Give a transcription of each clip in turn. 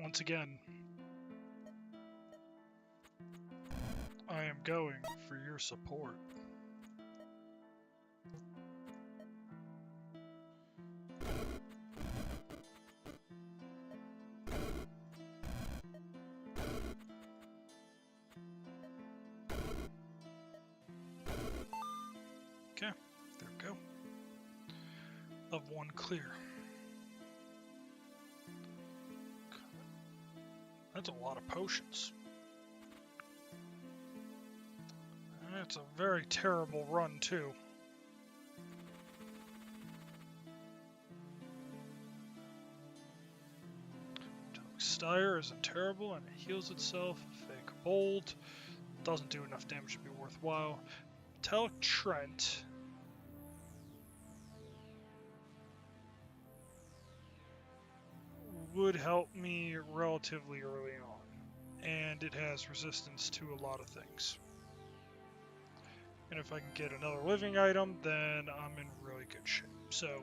once again, I am going for your support. Okay, there we go. Of one clear. That's a lot of potions. That's a very terrible run, too. Styre isn't terrible, and it heals itself. Fake Bolt doesn't do enough damage to be worthwhile. Metallic Trent would help me relatively early on, and it has resistance to a lot of things. And if I can get another living item, then I'm in really good shape. So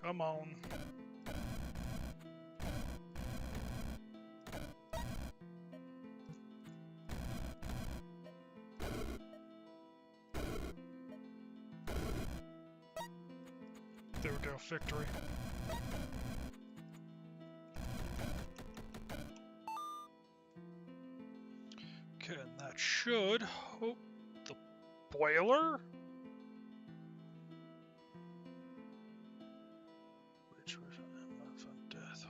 come on. There we go, victory. Okay, and that should hope the boiler? Which was MF and death.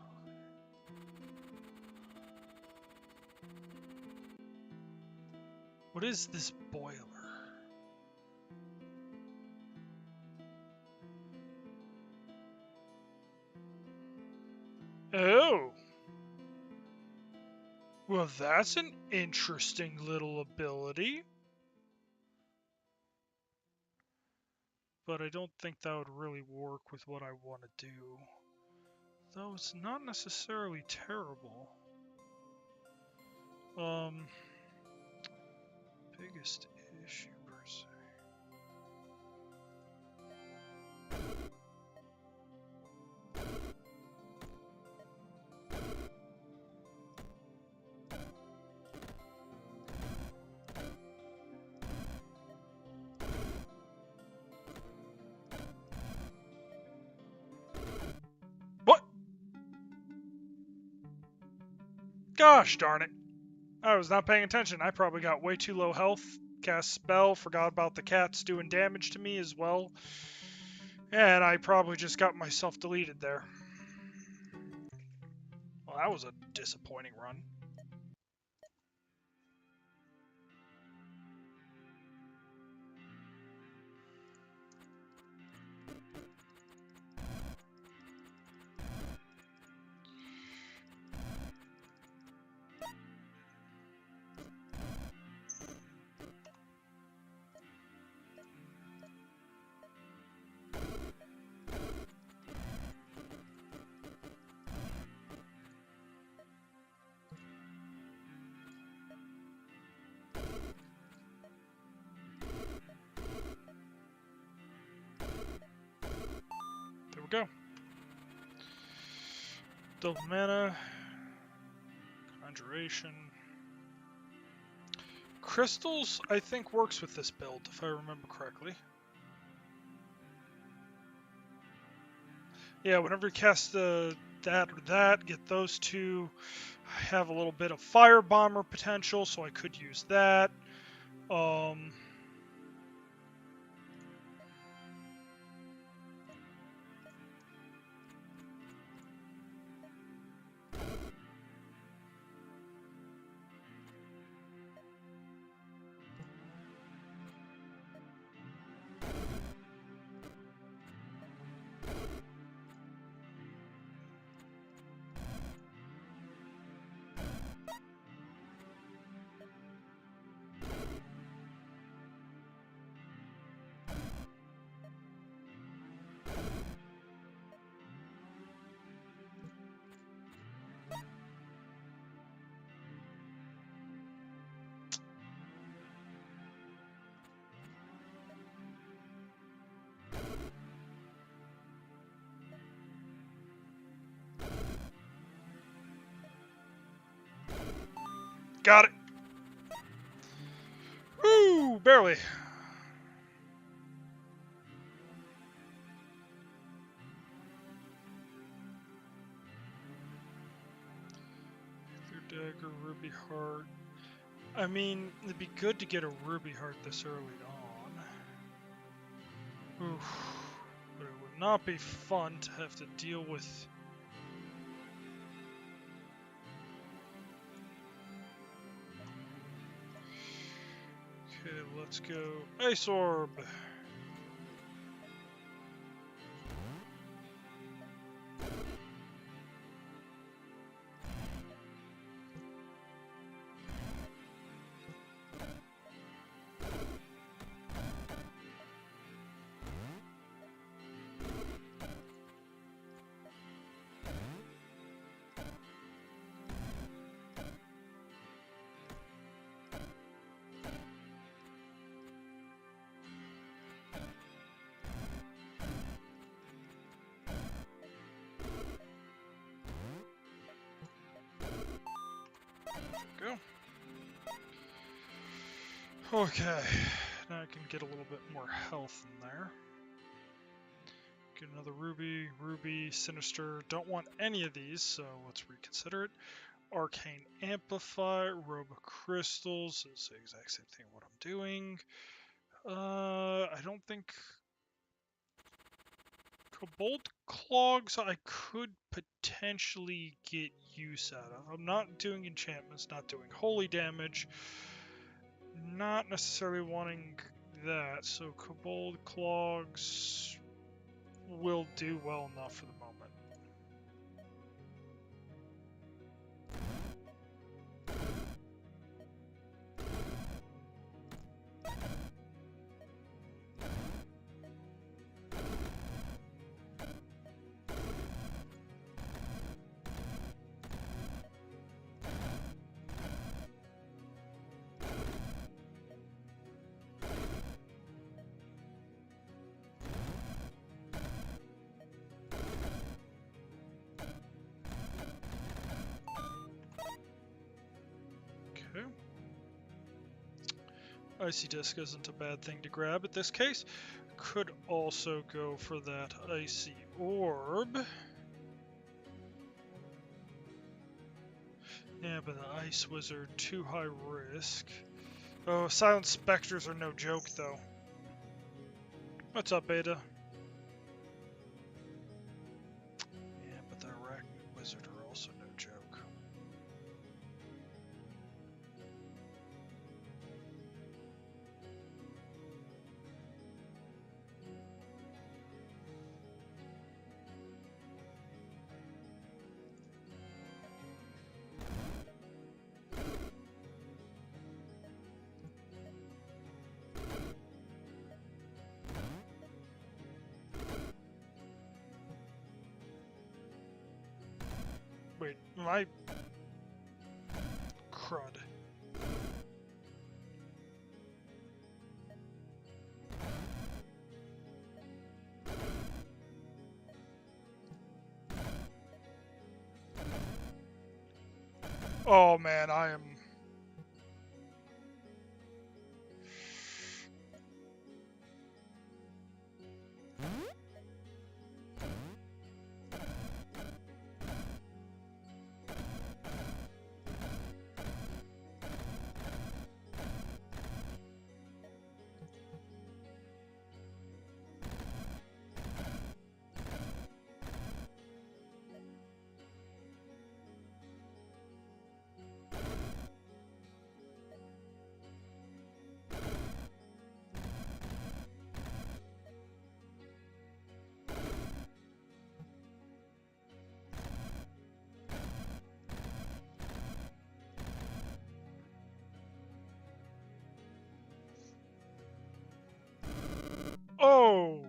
What is this boiler? Oh! Well, that's an interesting little ability. But I don't think that would really work with what I want to do. Though it's not necessarily terrible. Biggest issue per se. What? Gosh darn it. I was not paying attention. I probably got way too low health. Cast spell, forgot about the cats doing damage to me as well. And I probably just got myself deleted there. Well, that was a disappointing run. There we go. Double mana. Conjuration. Crystals, I think, works with this build, if I remember correctly. Yeah, whenever you cast that or that, get those two. I have a little bit of fire bomber potential, so I could use that. Got it. Woo! Barely. Through dagger, ruby heart. I mean, it'd be good to get a ruby heart this early on. Oof. But it would not be fun to have to deal with. Okay, let's go. Ice Orb! Go. Okay, now I can get a little bit more health in there. Get another ruby, ruby, sinister. Don't want any of these, so let's reconsider it. Arcane Amplify, Robe of Crystals is the exact same thing what I'm doing. I don't think Kobold Clogs I could potentially get use out of. I'm not doing enchantments, not doing holy damage, not necessarily wanting that, so Kobold Clogs will do well enough for the moment. Okay. Icy Disc isn't a bad thing to grab at this case. Could also go for that Icy Orb. Yeah, but the Ice Wizard, too high risk. Oh, Silent Spectres are no joke, though. What's up, Beta? Yeah, but the Arachnid Wizard are also no joke. Wait, my crud. Oh man, I am. Oh!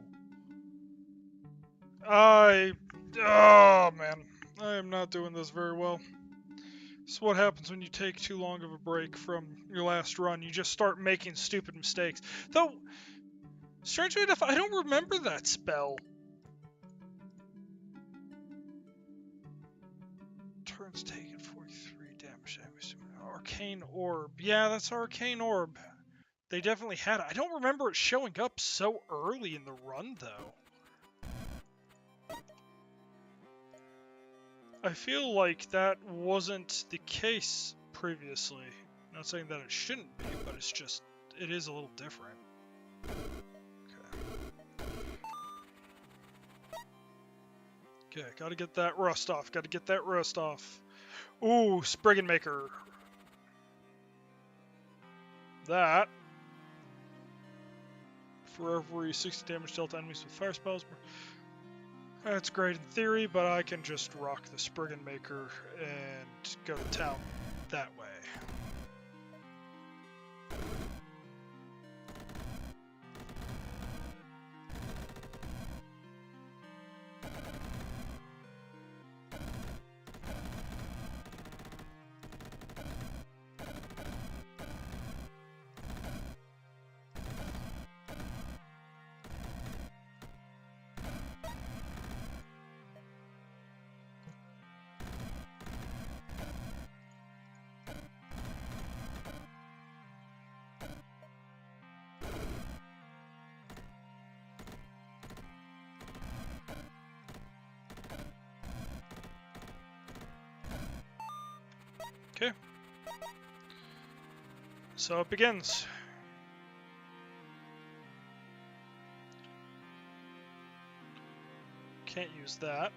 Oh man, I am not doing this very well. This is what happens when you take too long of a break from your last run. You just start making stupid mistakes. Though, strangely enough, I don't remember that spell. Turns taken 43 damage. Arcane Orb. Yeah, that's Arcane Orb. They definitely had it. I don't remember it showing up so early in the run, though. I feel like that wasn't the case previously. Not saying that it shouldn't be, but it's just, it is a little different. Okay, gotta get that rust off. Gotta get that rust off. Ooh, Spriggan Maker. That. For every 60 damage dealt to enemies with fire spells. That's great in theory, but I can just rock the Spriggan Maker and go to town that way. Okay. So it begins. Can't use that.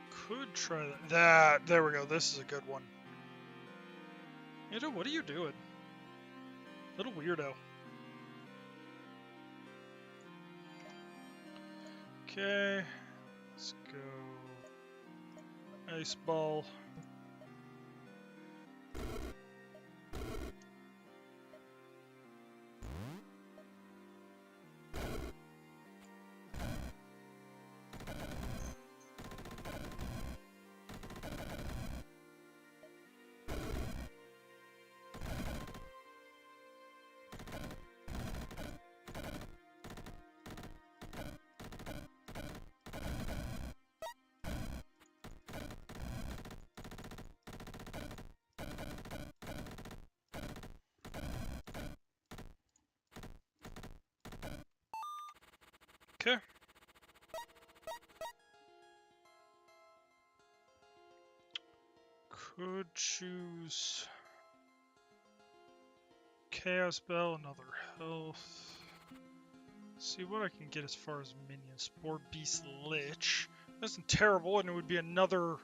Could try that. There we go. This is a good one. Ida, what are you doing? Little weirdo. Okay. Let's go. Ice ball. Okay. Could choose Chaos Bell, another health. See what I can get as far as minions. Spore Beast Lich. That's terrible, and it would be another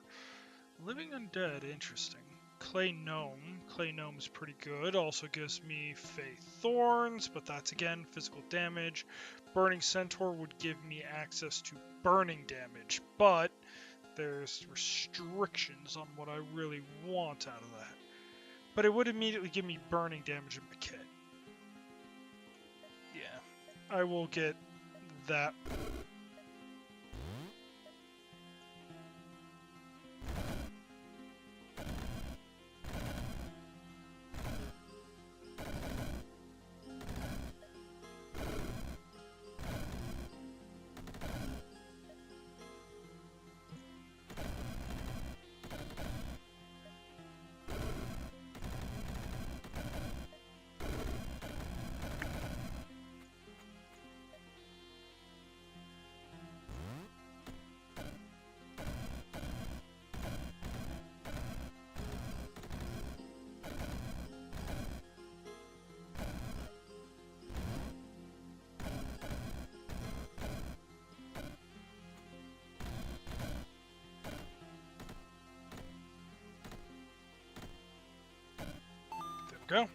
Living Undead. Interesting. Clay Gnome. Clay Gnome is pretty good. Also gives me Fae Thorns, but that's again physical damage. Burning Centaur would give me access to burning damage, but there's restrictions on what I really want out of that. But it would immediately give me burning damage in my kit. Yeah, I will get that. Go.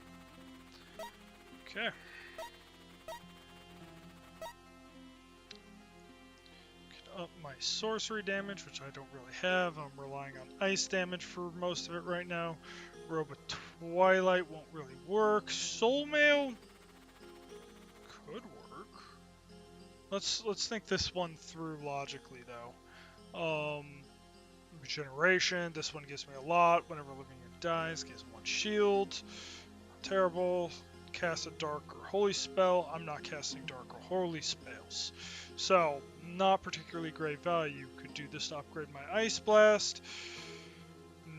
Okay. Could up my sorcery damage, which I don't really have. I'm relying on ice damage for most of it right now. Robe of Twilight won't really work. Soul Mail could work. Let's think this one through logically though. Regeneration. This one gives me a lot. Whenever living unit dies, gives 1 shield. Terrible. Cast a dark or holy spell. I'm not casting dark or holy spells. So, not particularly great value. Could do this to upgrade my Ice Blast.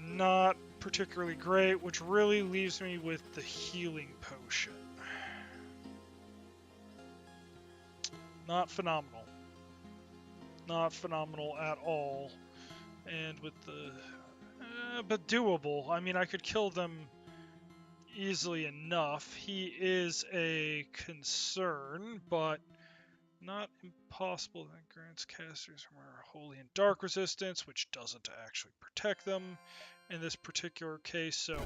Not particularly great, which really leaves me with the Healing Potion. Not phenomenal. Not phenomenal at all. And with the... but doable. I mean, I could kill them easily enough. He is a concern, but not impossible. That grants casters more holy and dark resistance, which doesn't actually protect them in this particular case, so...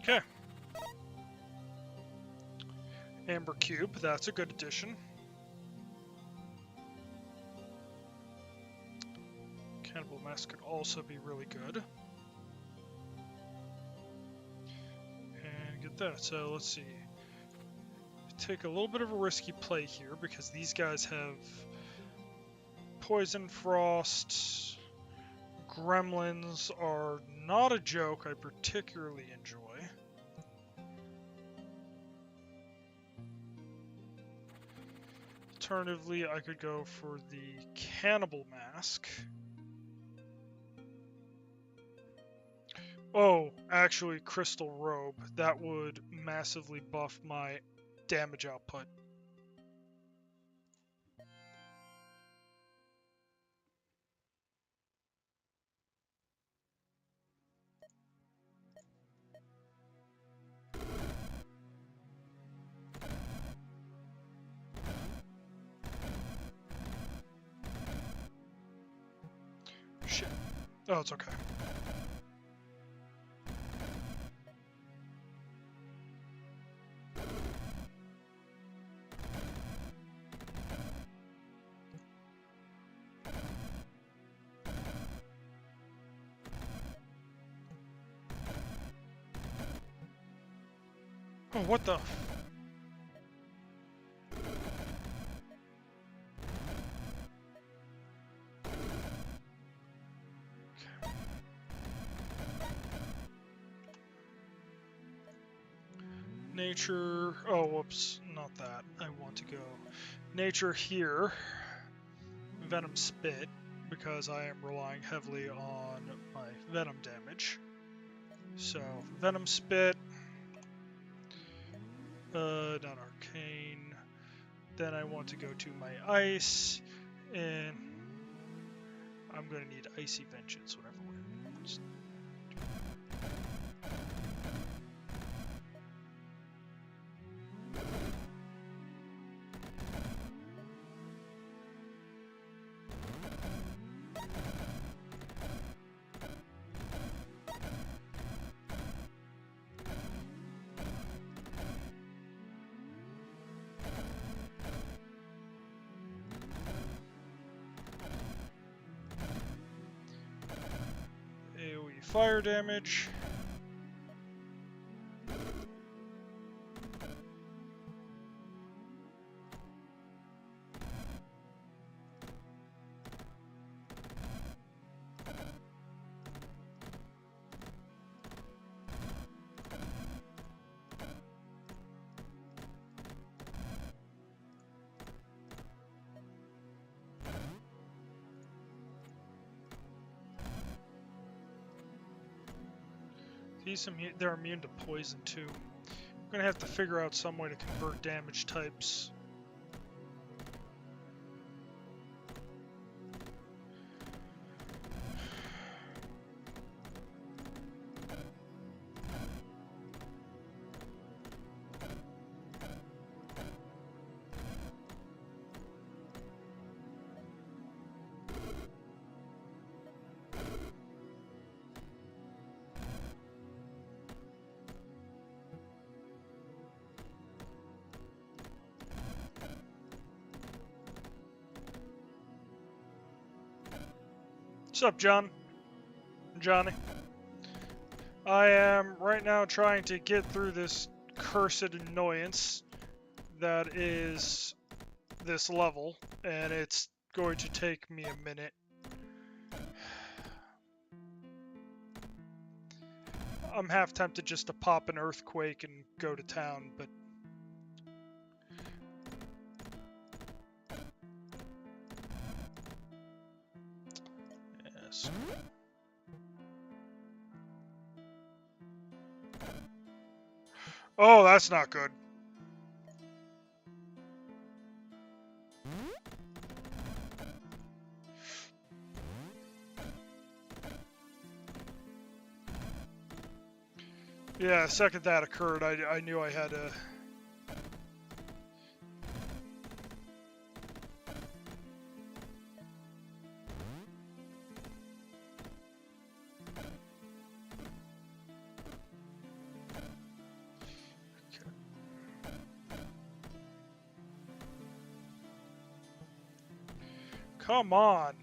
Okay. Amber Cube, that's a good addition. Cannibal Mask could also be really good. And get that. So let's see. Take a little bit of a risky play here because these guys have Poison, Frost. Gremlins are not a joke I particularly enjoy. Alternatively, I could go for the Cannibal Mask. Oh, actually, Crystal Robe. That would massively buff my damage output. Shit. Oh, it's okay. Oh, what the? Nature, oh whoops, not that. I want to go nature here, Venom Spit, because I am relying heavily on my Venom damage. So, Venom Spit, not Arcane, then I want to go to my Ice, and I'm going to need Icy Vengeance, whatever. fire damage. They're immune to poison too. I'm gonna have to figure out some way to convert damage types. What's up, Johnny? I am right now trying to get through this cursed annoyance that is this level, and it's going to take me a minute. I'm half tempted just to pop an earthquake and go to town, but yes. Oh, that's not good. Yeah, the second that occurred, I knew I had to... Come on.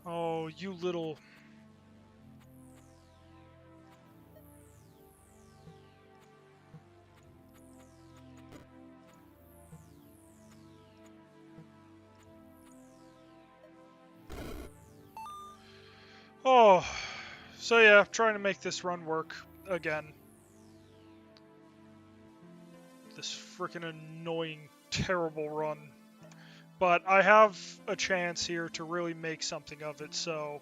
Oh, you little... Oh, so yeah, trying to make this run work again. This freaking annoying, terrible run. But I have a chance here to really make something of it, so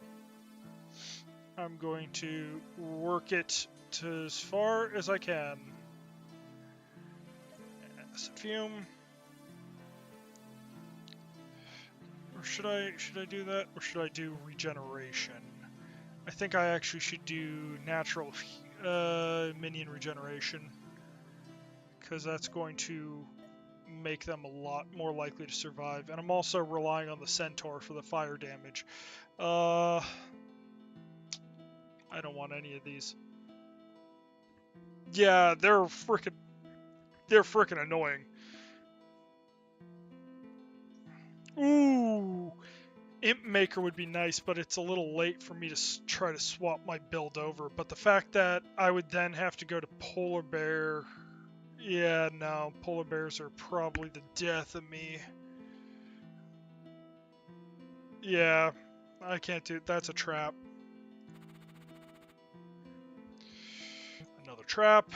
I'm going to work it to as far as I can. Acid fume. Or should I do that, or should I do regeneration? I think I actually should do natural minion regeneration, because that's going to make them a lot more likely to survive. And I'm also relying on the centaur for the fire damage. I don't want any of these. Yeah, they're freaking annoying. Ooh, Imp Maker would be nice, but it's a little late for me to try to swap my build over. But the fact that I would then have to go to Polar Bear... Yeah, no, Polar Bears are probably the death of me. Yeah, I can't do it. That's a trap. Another trap.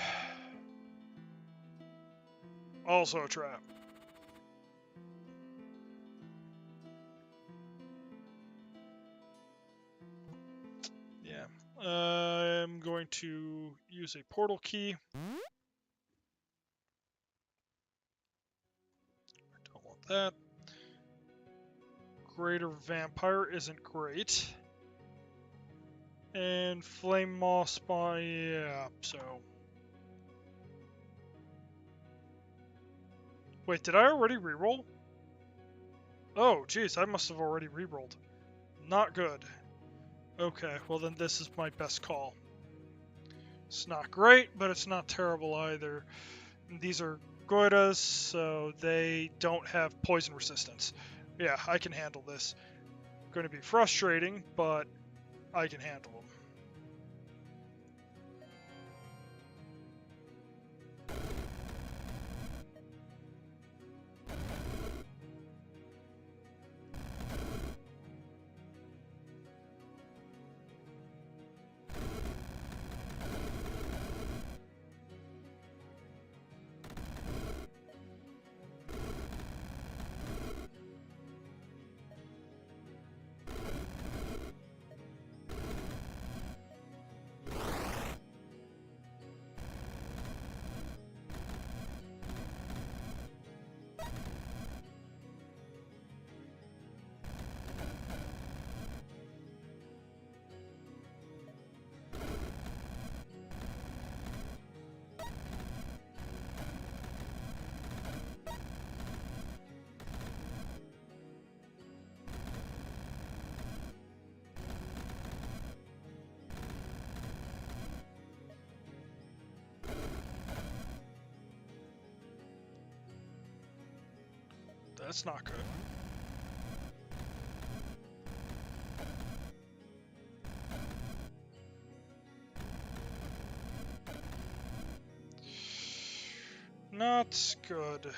Also a trap. Yeah. I'm going to use a portal key. Don't want that. Greater Vampire isn't great. And Flame Moss Spawn, yeah, so... Wait, did I already reroll? Oh, geez, I must have already rerolled. Not good. Okay, well then this is my best call. It's not great, but it's not terrible either. These are goitas, so they don't have poison resistance. Yeah, I can handle this. Going to be frustrating, but I can handle them. That's not good. Not good.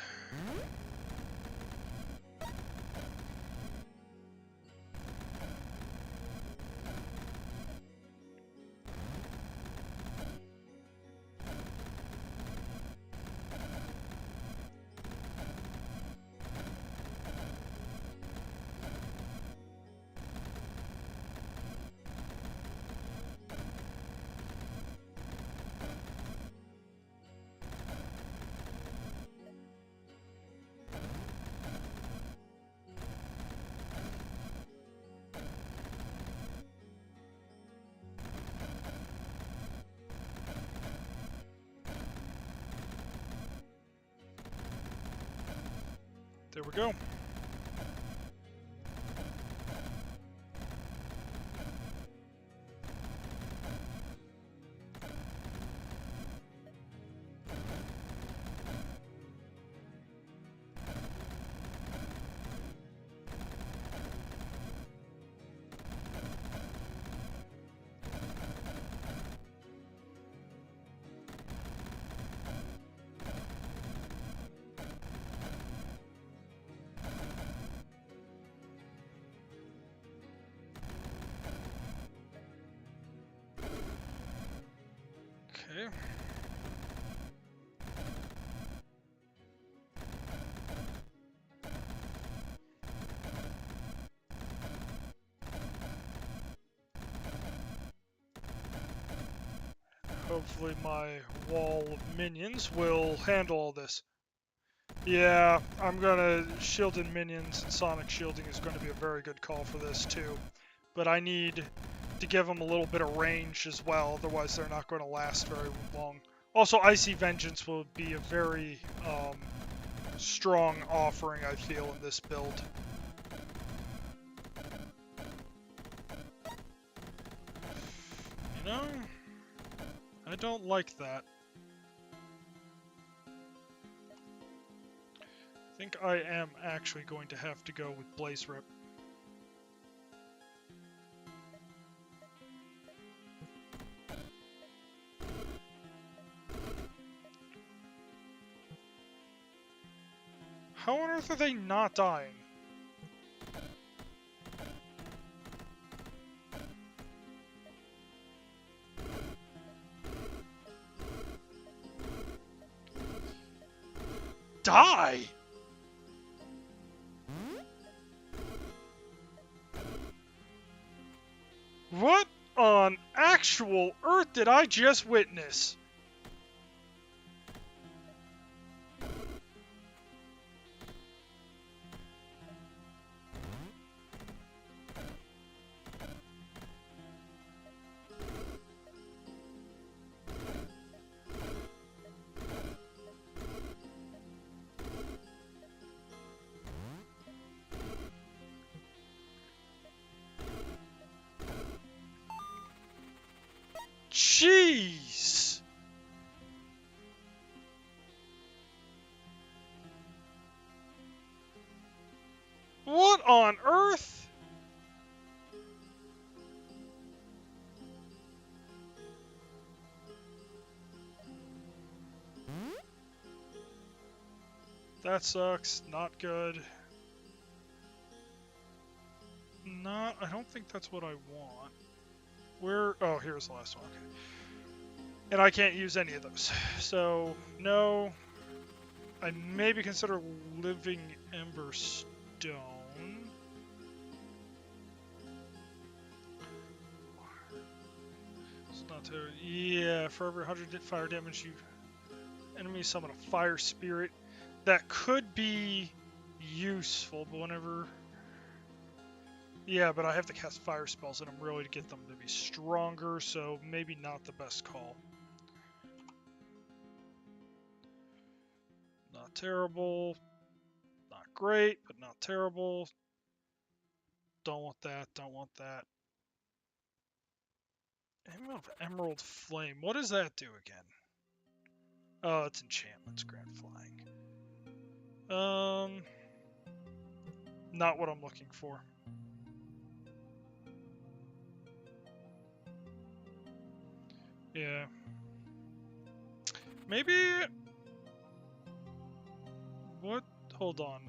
There we go. Okay. Hopefully my wall of minions will handle all this. Yeah, I'm gonna shielded minions and sonic shielding is going to be a very good call for this too. But I need to give them a little bit of range as well, otherwise they're not going to last very long. Also, Icy Vengeance will be a very strong offering, I feel, in this build. You know, I don't like that. I think I am actually going to have to go with Blaze Rip. How on earth are they not dying? Die? What on actual earth did I just witness? Jeez! What on earth? That sucks. Not good. Not. I don't think that's what I want. Where? Oh, here's the last one. Okay. And I can't use any of those. So, no. I maybe consider living ember stone. It's not to. Yeah, for every 100 fire damage, you enemy summon a fire spirit. That could be useful, but whenever. Yeah, but I have to cast fire spells, and I'm really to get them to be stronger, so maybe not the best call. Not terrible. Not great, but not terrible. Don't want that. Don't want that. Emerald Flame. What does that do again? Oh, it's enchantments. Grant flying. Not what I'm looking for. Yeah. Maybe. What? Hold on.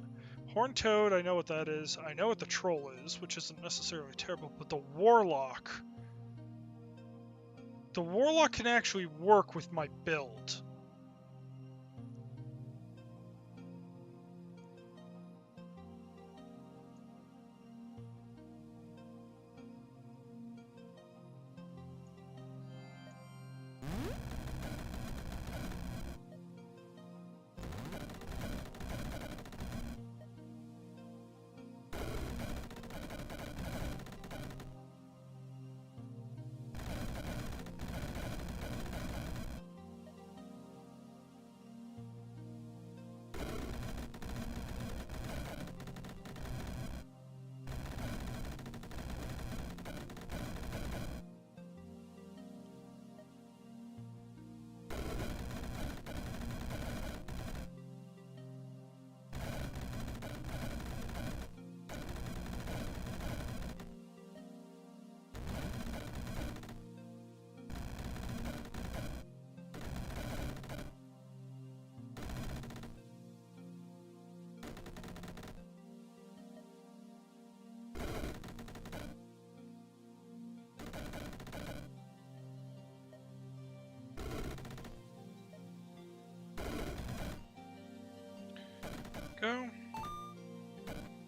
Horned Toad, I know what that is. I know what the Troll is, which isn't necessarily terrible, but the Warlock. The Warlock can actually work with my build. Go.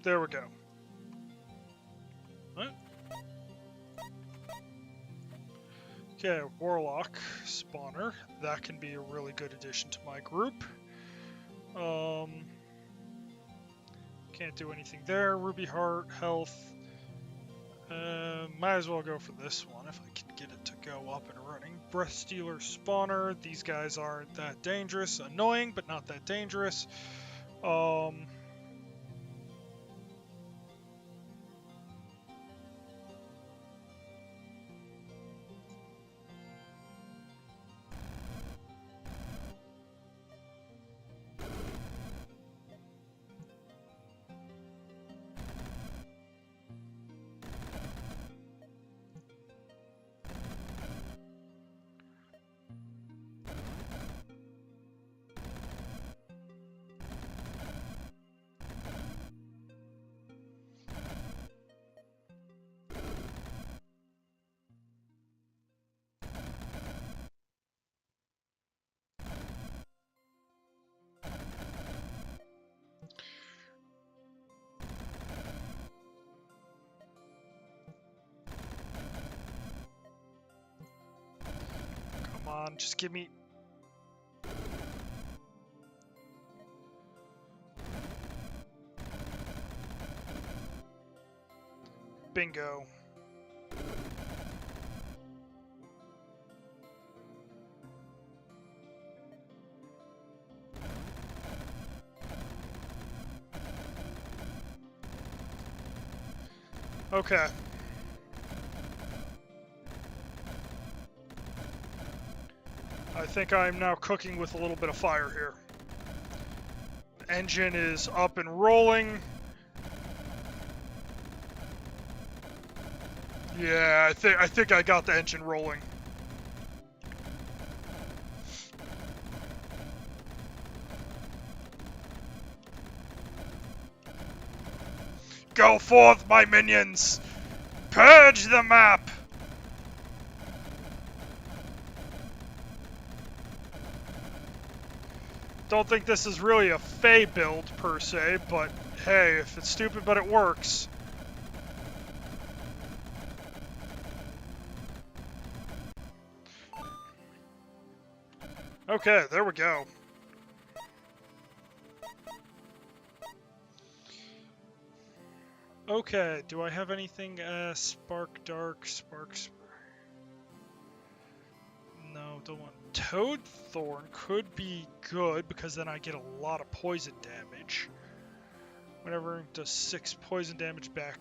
There we go. What? Okay, Warlock spawner. That can be a really good addition to my group. Can't do anything there. Ruby Heart, health. Might as well go for this one if I can get it to go up and running. Breath Stealer spawner. These guys aren't that dangerous. Annoying, but not that dangerous. Come on, just give me... Bingo. Okay. I think I'm now cooking with a little bit of fire here. The engine is up and rolling. Yeah, I think I got the engine rolling. Go forth, my minions! Purge the map! Don't think this is really a Fae build, per se, but hey, if it's stupid but it works. Okay, there we go. Okay, do I have anything, Spark Dark, Sparks? No, don't want. Toad Thorn could be good, because then I get a lot of poison damage. Whenever it does 6 poison damage back.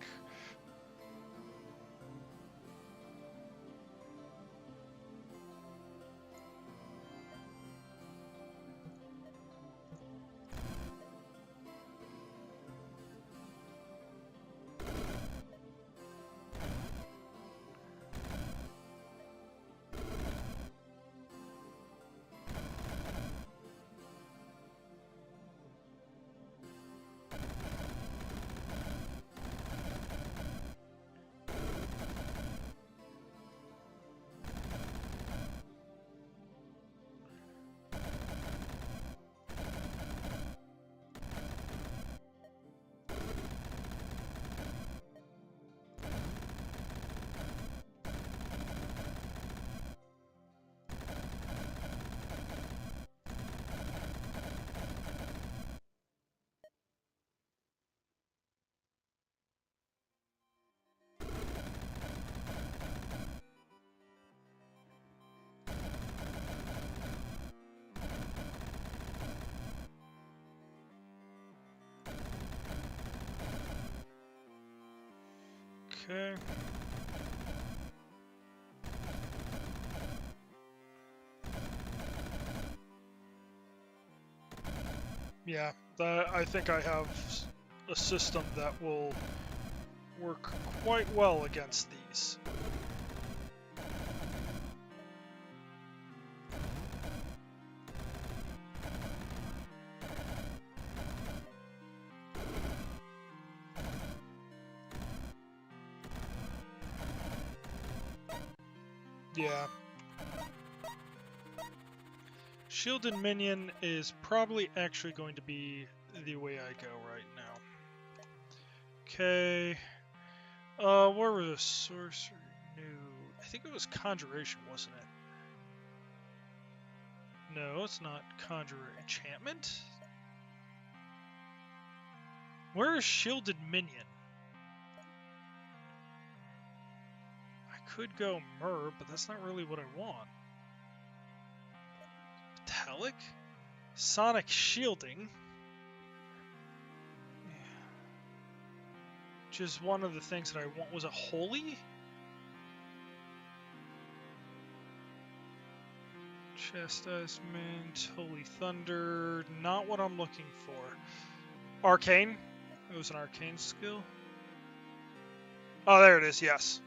Okay. Yeah, I think I have a system that will work quite well against these. Yeah. Shielded minion is probably actually going to be the way I go right now. Okay. Where was the sorcery new? I think it was conjuration, wasn't it? No, it's not conjure enchantment. Where is shielded minion? I could go Myrrh, but that's not really what I want. Metallic? Sonic shielding? Which is one of the things that I want. Was it holy? Chastisement, Holy Thunder, not what I'm looking for. Arcane? It was an arcane skill. Oh, there it is, yes.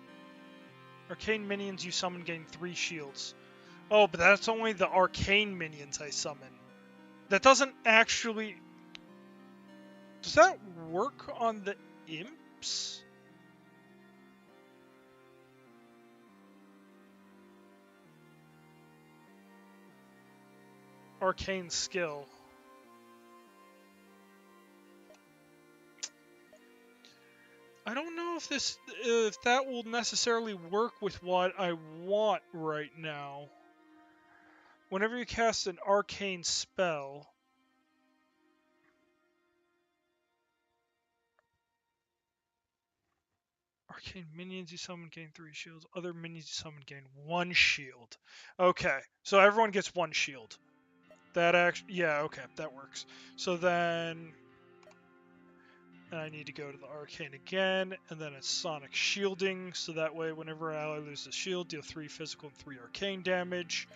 Arcane minions you summon gain 3 shields. Oh, but that's only the arcane minions I summon. That doesn't actually... Does that work on the imps? Arcane skill. I don't know if that will necessarily work with what I want right now. Whenever you cast an arcane spell, arcane minions you summon gain 3 shields. Other minions you summon gain 1 shield. Okay, so everyone gets 1 shield. That actually, yeah, okay, that works. So then I need to go to the arcane again, and then it's sonic shielding, so that way whenever an ally loses a shield, deal 3 physical and 3 arcane damage.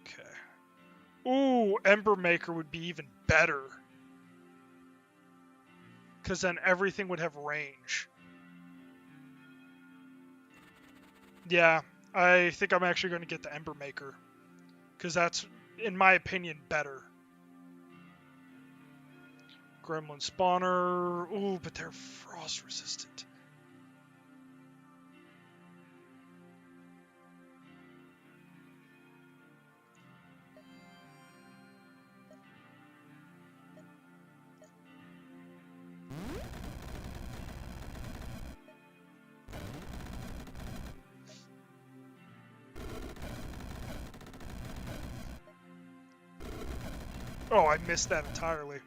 Okay. Ooh, Ember Maker would be even better. because then everything would have range. Yeah, I think I'm actually going to get the Ember Maker, because that's, in my opinion, better. Gremlin spawner. Ooh, but they're frost resistant. Oh, I missed that entirely.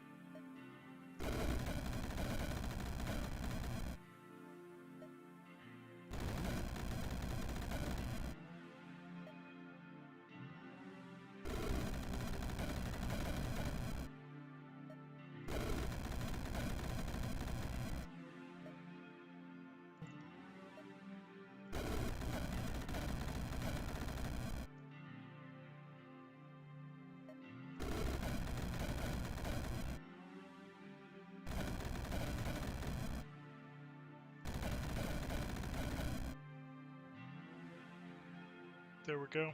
There we go.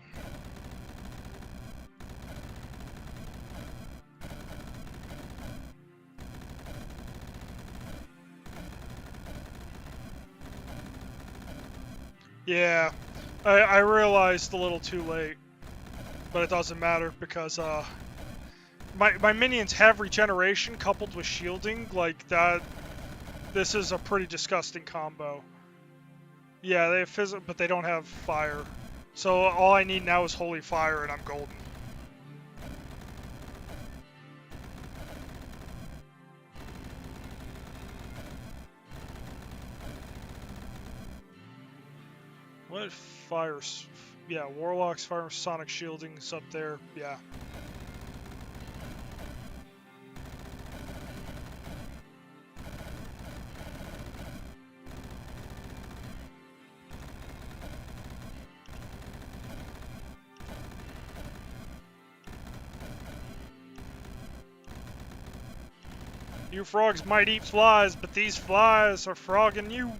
Yeah, I realized a little too late, but it doesn't matter because my minions have regeneration coupled with shielding. Like that, this is a pretty disgusting combo. Yeah, they have physical, but they don't have fire. So all I need now is holy fire, and I'm golden. What fires? Yeah, warlocks, fire, sonic shielding's up there. Yeah. You frogs might eat flies, but these flies are frogging you.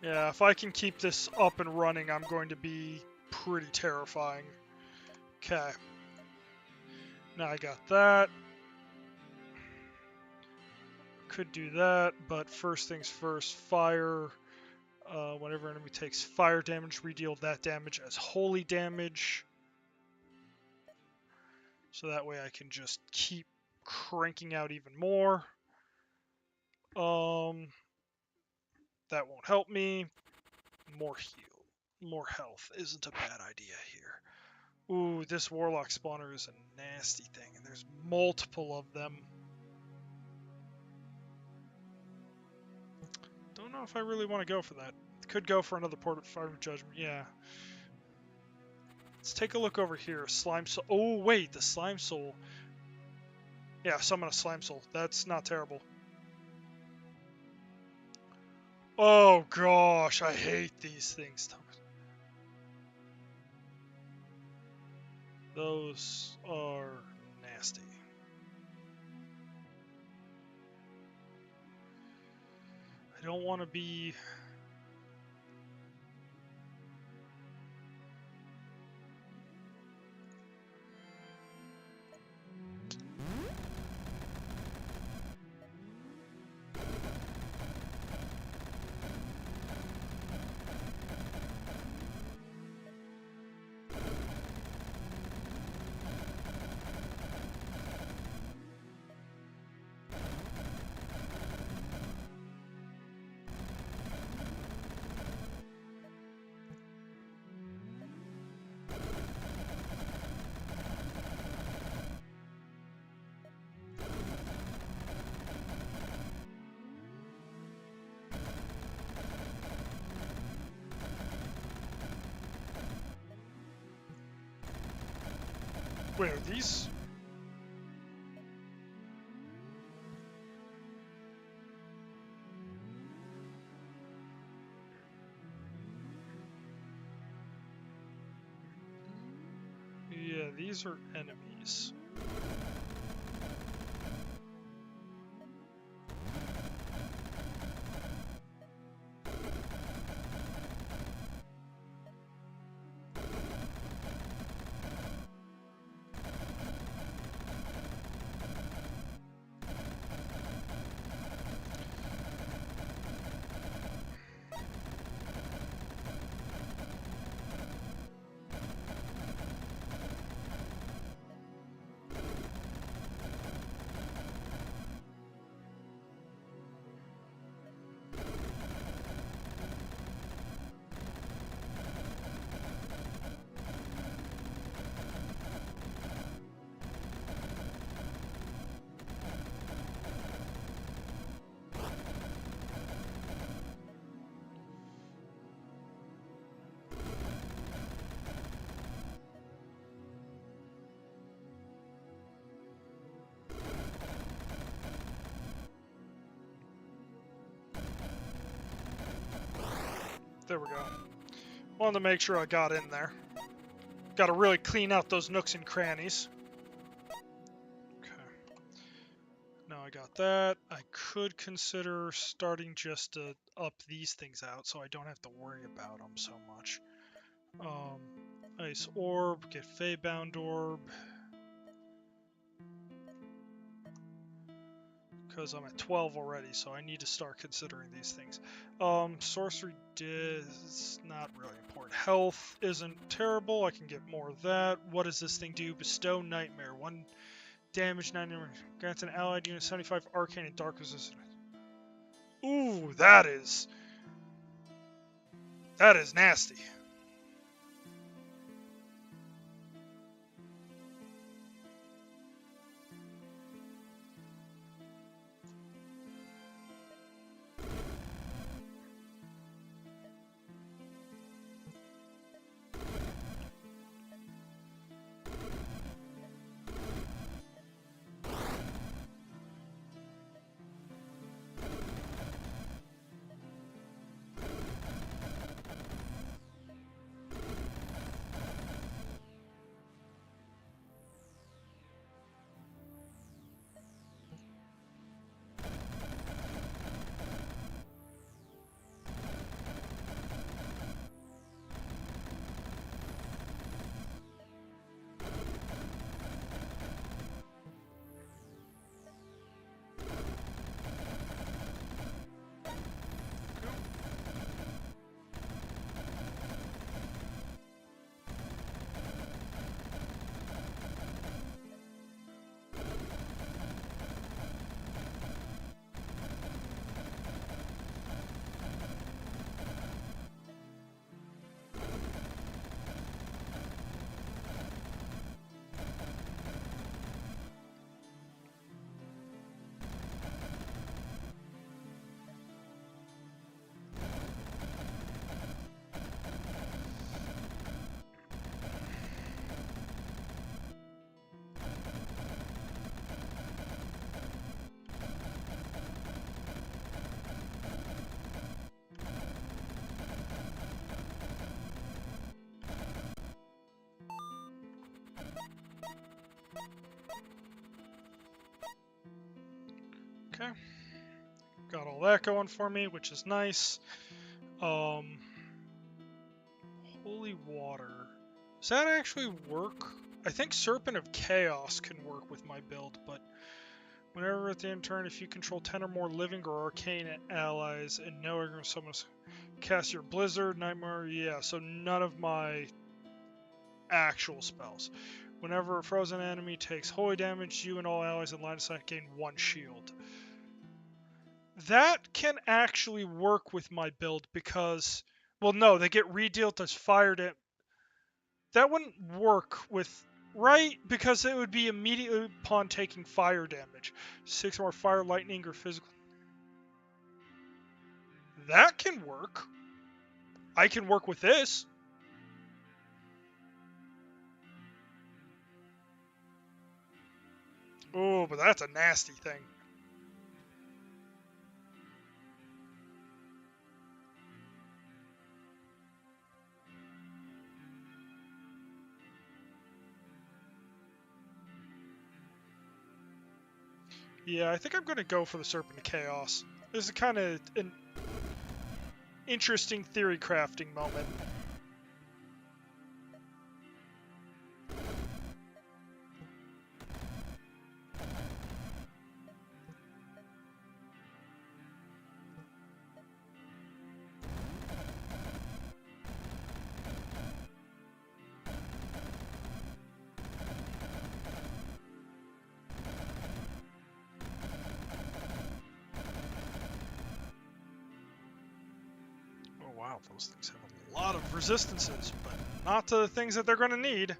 Yeah, if I can keep this up and running, I'm going to be pretty terrifying. Okay. Now I got that. Could do that, but first things first, fire. Whenever enemy takes fire damage, redeal that damage as holy damage. So that way I can just keep cranking out even more. That won't help me. More heal. More health isn't a bad idea here. Ooh, this warlock spawner is a nasty thing, and there's multiple of them. Don't know if I really want to go for that. Could go for another Port of Fire of Judgment, yeah. Let's take a look over here. Slime soul. Oh, wait, the slime soul. Yeah, summon a slime soul. That's not terrible. Oh, gosh, I hate these things. Those are nasty. I don't want to be... Wait, are these... these are enemies. There we go. Wanted to make sure I got in there. Got to really clean out those nooks and crannies. Okay. Now I got that. I could consider starting just to up these things out so I don't have to worry about them so much. Ice orb, get Fae bound orb. Because I'm at 12 already, so I need to start considering these things. Sorcery is not really important. Health isn't terrible. I can get more of that. What does this thing do? Bestow Nightmare. 1 damage, 9 damage. Grants an allied unit 75 arcane and dark resistance. Ooh, that is nasty. Okay. Got all that going for me, which is nice. Holy water. Does that actually work? I think Serpent of Chaos can work with my build, but whenever at the end of turn, if you control 10 or more living or arcane allies and no ignorant summons, cast your Blizzard, Nightmare, yeah, so none of my actual spells. Whenever a frozen enemy takes holy damage, you and all allies in line of sight gain 1 shield. That can actually work with my build because, well, no, they get redealt as fire damage. That wouldn't work with, right? Because it would be immediately upon taking fire damage. 6 more fire, lightning, or physical. That can work. I can work with this. Oh, but that's a nasty thing. Yeah, I think I'm going to go for the Serpent of Chaos. This is kind of an interesting theory crafting moment. Wow, those things have a lot of resistances, but not to the things that they're going to need.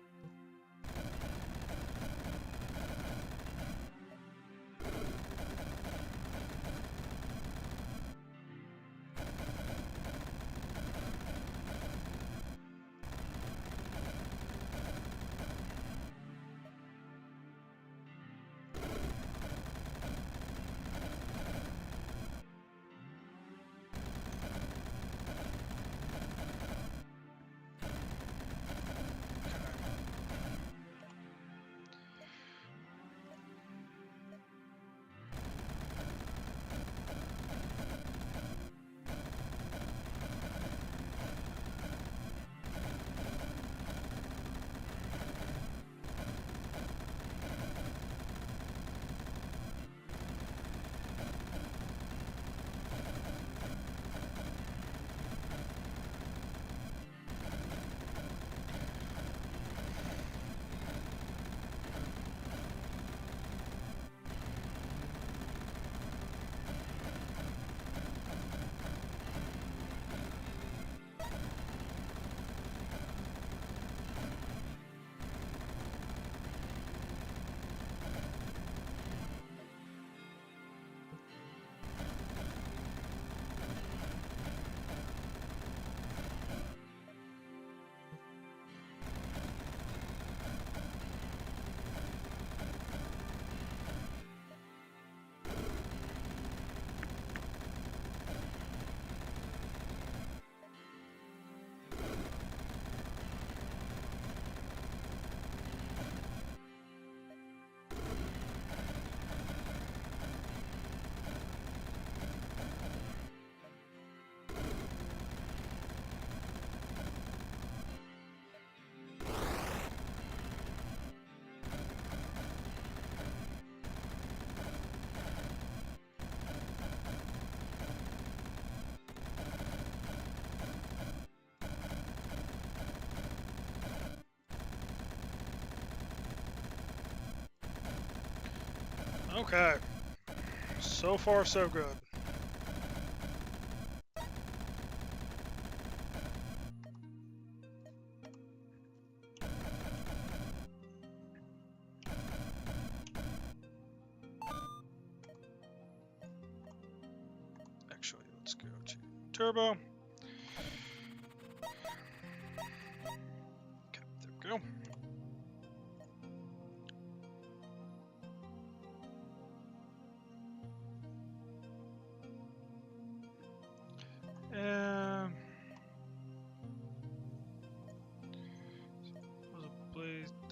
Okay. So far, so good. Actually, let's go to Turbo. Okay, there we go.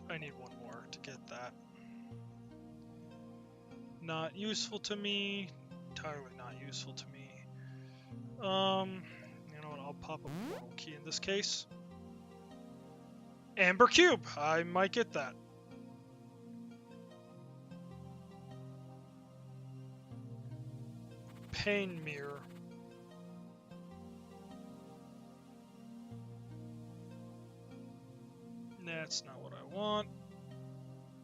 I need one more to get that. Not useful to me. Entirely not useful to me. You know what? I'll pop up a portal key in this case. Amber Cube! I might get that. Pain Mirror. That's not what I want.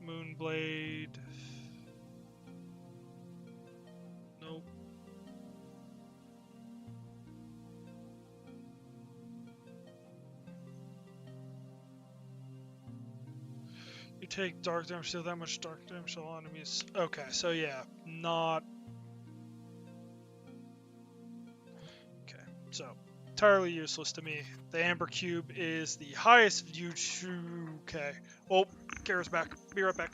Moonblade. Nope. You take dark damage, deal that much dark damage to all enemies. Okay, so yeah, not. Okay, so entirely useless to me. The Amber Cube is the highest view. Okay. Oh, Kara's back. Be right back.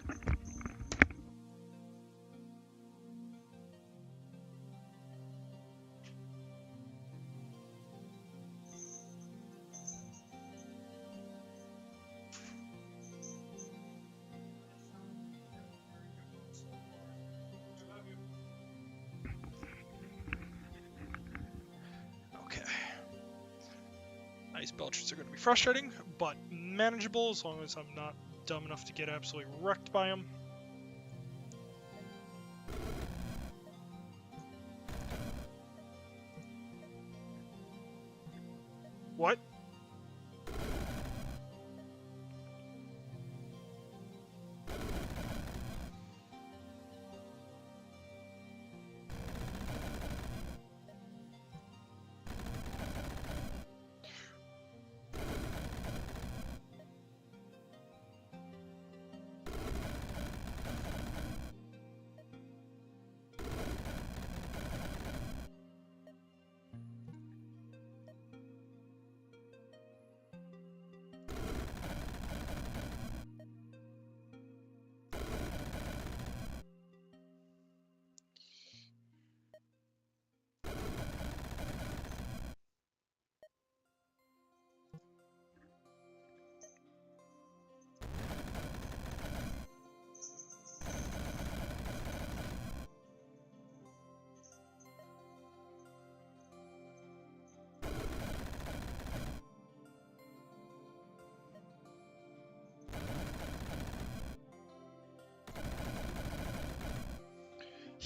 Ice Belchers are going to be frustrating, but manageable as long as I'm not dumb enough to get absolutely wrecked by them. What?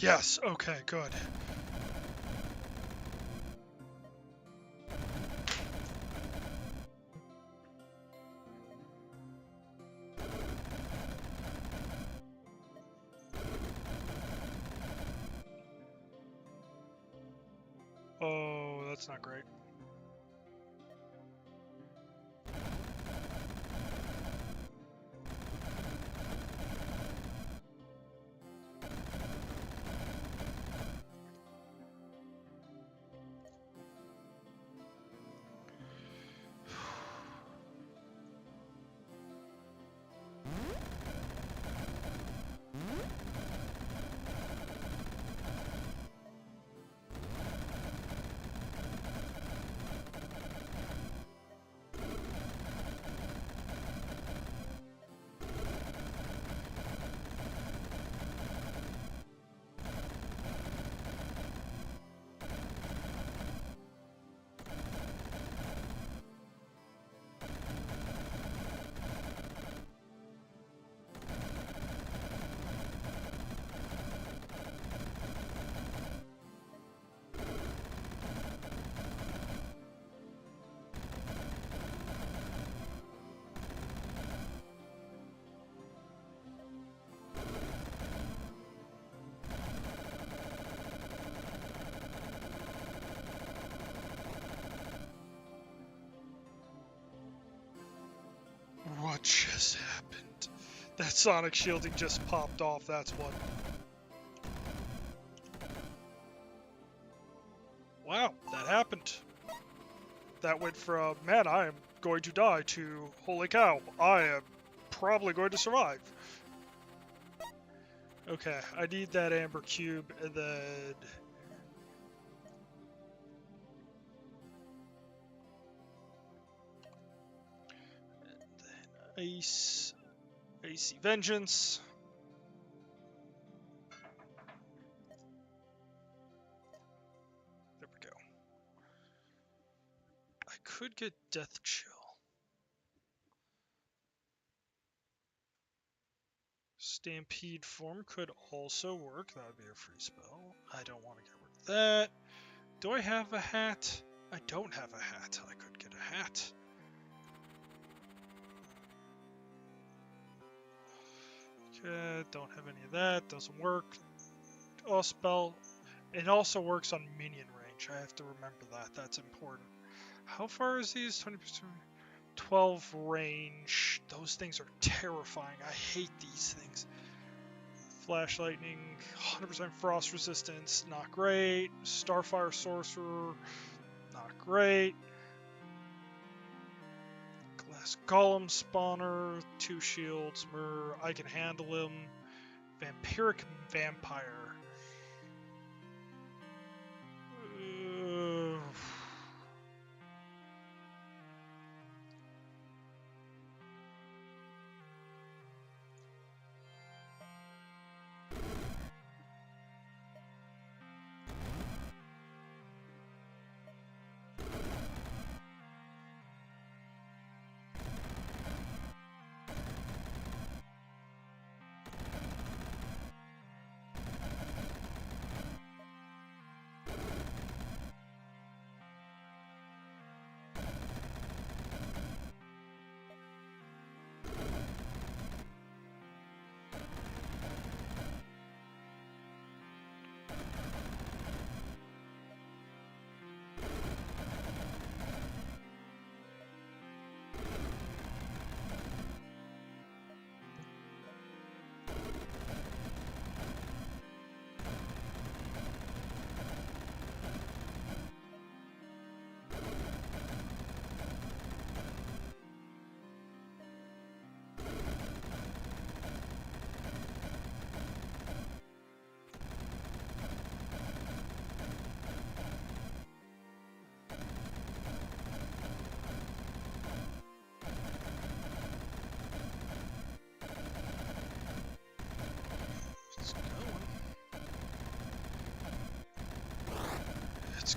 Yes, okay, good. Oh, that's not great. What just happened? That sonic shielding just popped off, that's what. Wow, that happened. That went from, man, I am going to die, to, holy cow, I am probably going to survive. Okay, I need that amber cube, and then... Ice... Icy Vengeance. There we go. I could get Death Chill. Stampede form could also work. That would be a free spell. I don't want to get rid of that. Do I have a hat? I don't have a hat. I could get a hat. Okay, don't have any of that. Doesn't work. Oh, spell. It also works on minion range. I have to remember that. That's important. How far is these? 20%? 12 range. Those things are terrifying. I hate these things. Flash Lightning, 100% Frost Resistance, not great. Starfire Sorcerer, not great. Glass Golem Spawner, 2 shields, Mirror, I can handle him. Vampiric Vampire.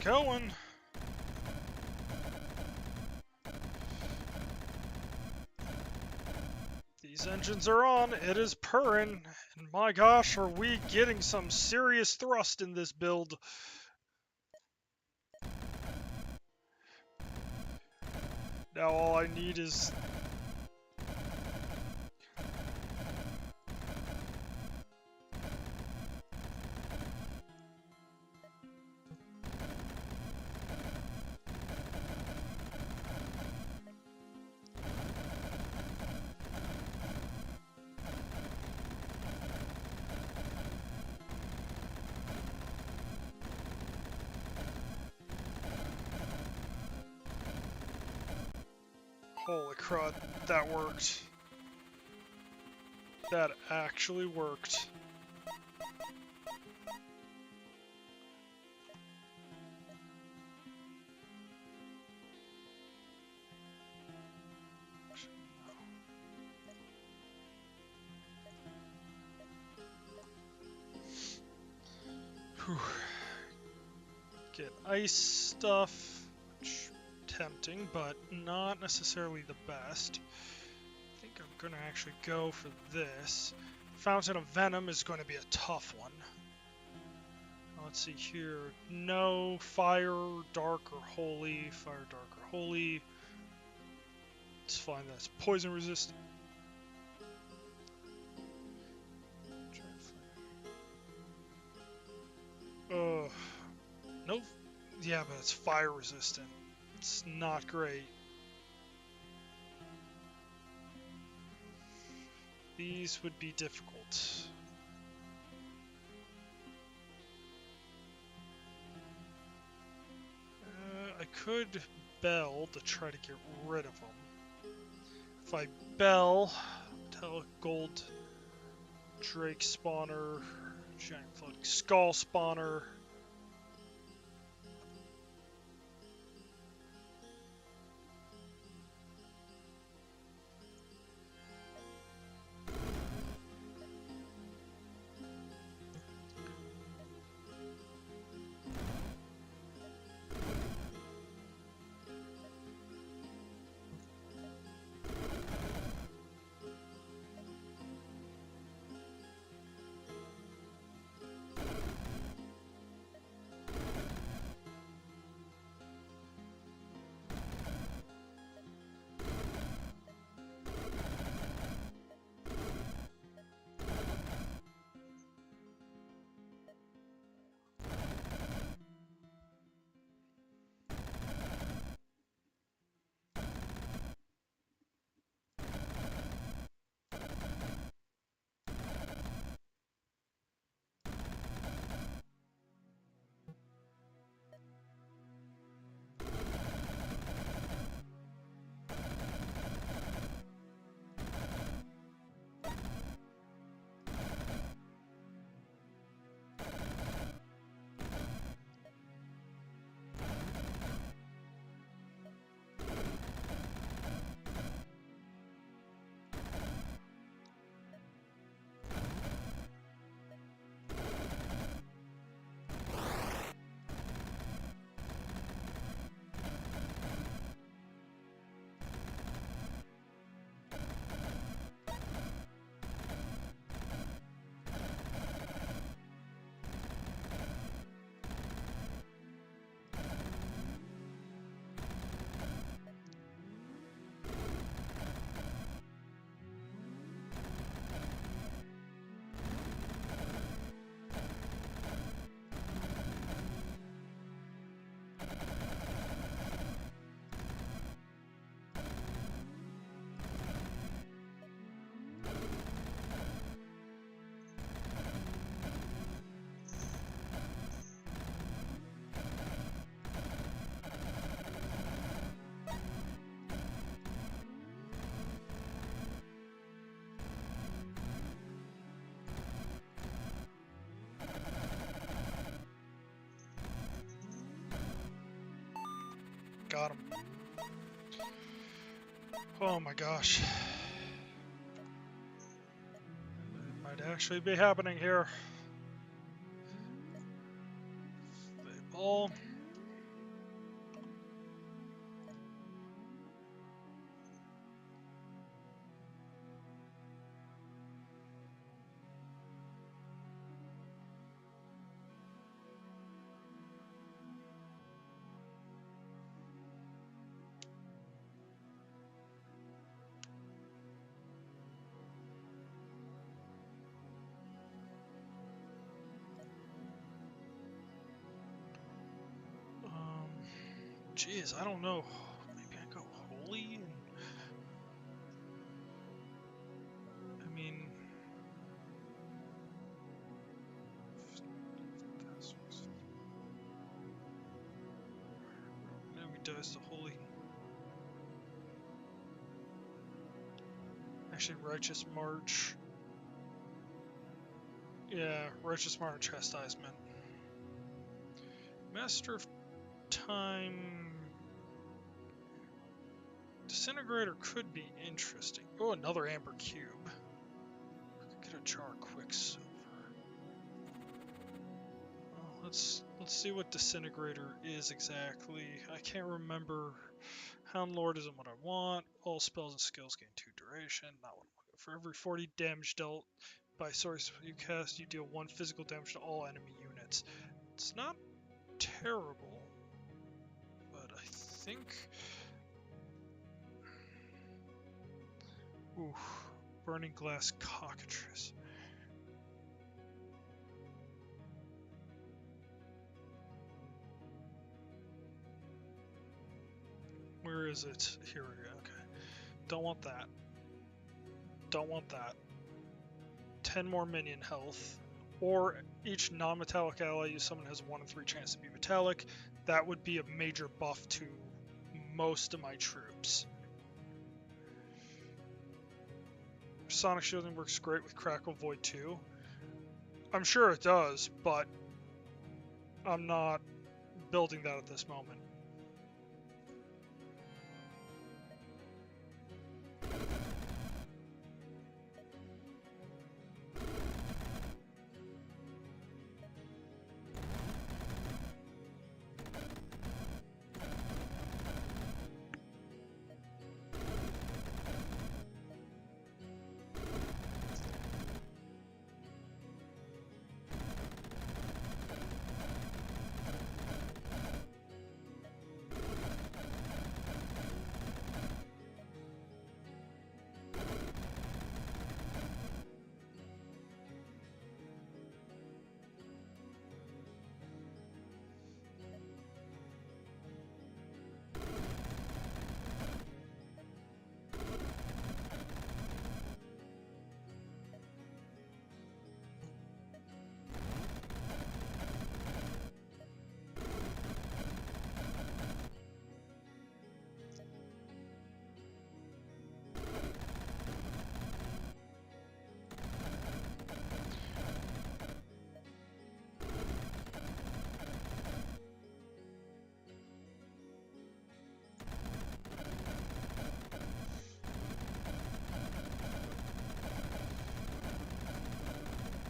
going. These engines are on. It is purring. And my gosh, are we getting some serious thrust in this build. Now all I need is... Holy crud, that worked. That actually worked. Whew. Get ice stuff, which tempting, but not necessarily the best. I think I'm gonna actually go for this. Fountain of Venom is going to be a tough one. Let's see here. No fire, dark, or holy. Fire, dark, or holy. Let's find that's poison resistant. Nope. Yeah, but it's fire resistant. It's not great. These would be difficult. I could bell to try to get rid of them. If I bell, tell gold drake spawner, giant floating skull spawner. Got him. Oh my gosh. It might actually be happening here. Ball. Jeez, I don't know. Maybe I go holy? I mean... Maybe dies to holy. Actually, Righteous March. Yeah, Righteous March, Chastisement. Master of Time... Disintegrator could be interesting. Oh, another Amber Cube. Get a jar of Quicksilver. Well, let's see what Disintegrator is exactly. I can't remember. Hound Lord isn't what I want. All spells and skills gain 2 duration. Not what I want. For every 40 damage dealt by source you cast, you deal 1 physical damage to all enemy units. It's not terrible, but I think... Ooh, Burning Glass Cockatrice. Where is it? Here we go. Okay. Don't want that. Don't want that. 10 more minion health. Or each non-metallic ally you summon has a 1 in 3 chance to be metallic. That would be a major buff to most of my troops. Sonic Shielding works great with Crackle Void too. I'm sure it does, but I'm not building that at this moment.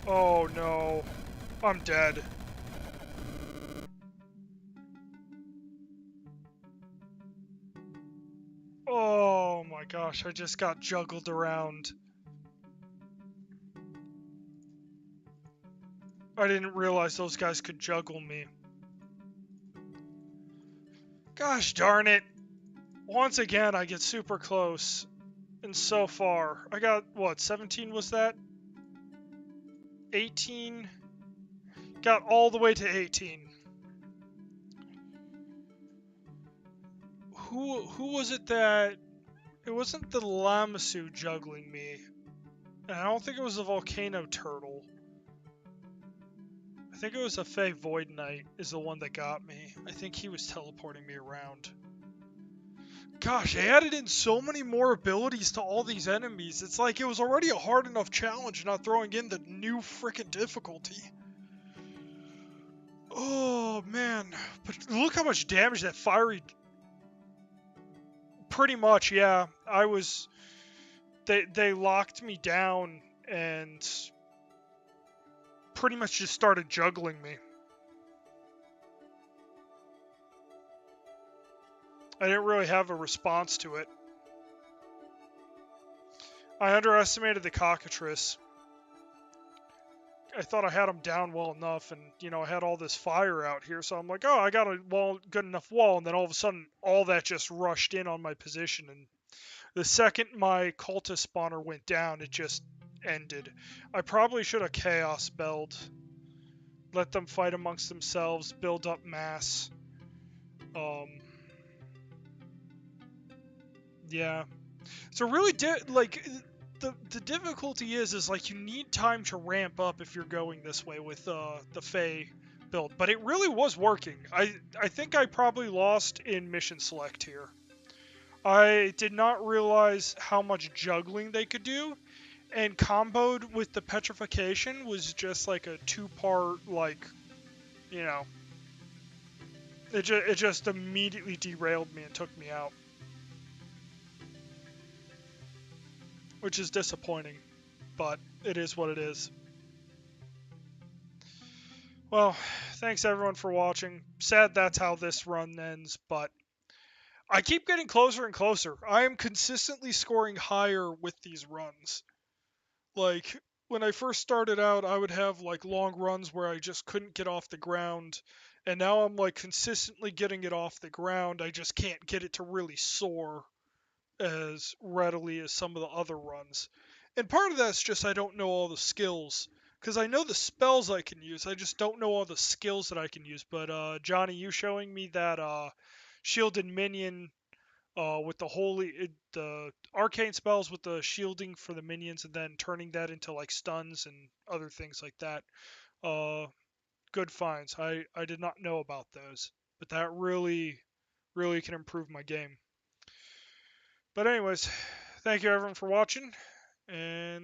Oh no, I'm dead. Oh my gosh, I just got juggled around. I didn't realize those guys could juggle me. Gosh darn it. Once again, I get super close. And so far, I got, what, 17 was that? 18? Got all the way to 18. Who was it that... It wasn't the Lamasu juggling me. And I don't think it was the Volcano Turtle. I think it was a Fae Void Knight is the one that got me. I think he was teleporting me around. Gosh, they added in so many more abilities to all these enemies. It's like it was already a hard enough challenge, not throwing in the new frickin' difficulty. Oh, man. But look how much damage that fiery... Pretty much, yeah. I was... They locked me down and... pretty much just started juggling me. I didn't really have a response to it. I underestimated the cockatrice. I thought I had him down well enough, and, you know, I had all this fire out here, so I'm like, oh, I got a good enough wall, and then all of a sudden, all that just rushed in on my position, and the second my cultist spawner went down, it just ended. I probably should have chaos spelled. Let them fight amongst themselves, build up mass. Yeah. So really, the difficulty is like you need time to ramp up if you're going this way with the Fae build. But it really was working. I think I probably lost in mission select here. I did not realize how much juggling they could do, and comboed with the petrification was just like a two-part, like, you know, it just immediately derailed me and took me out, which is disappointing, but it is what it is. Well, thanks everyone for watching. Sad that's how this run ends, but I keep getting closer and closer. I am consistently scoring higher with these runs. Like, when I first started out, I would have like long runs where I just couldn't get off the ground, and now I'm like consistently getting it off the ground. I just can't get it to really soar as readily as some of the other runs. And part of that's just I don't know all the skills. Because I know the spells I can use, I just don't know all the skills that I can use. But Johnny, you showing me that shielded minion with the the arcane spells with the shielding for the minions, and then turning that into like stuns and other things like that. Uh, Good finds. I did not know about those, but that really can improve my game. But anyways, thank you everyone for watching, and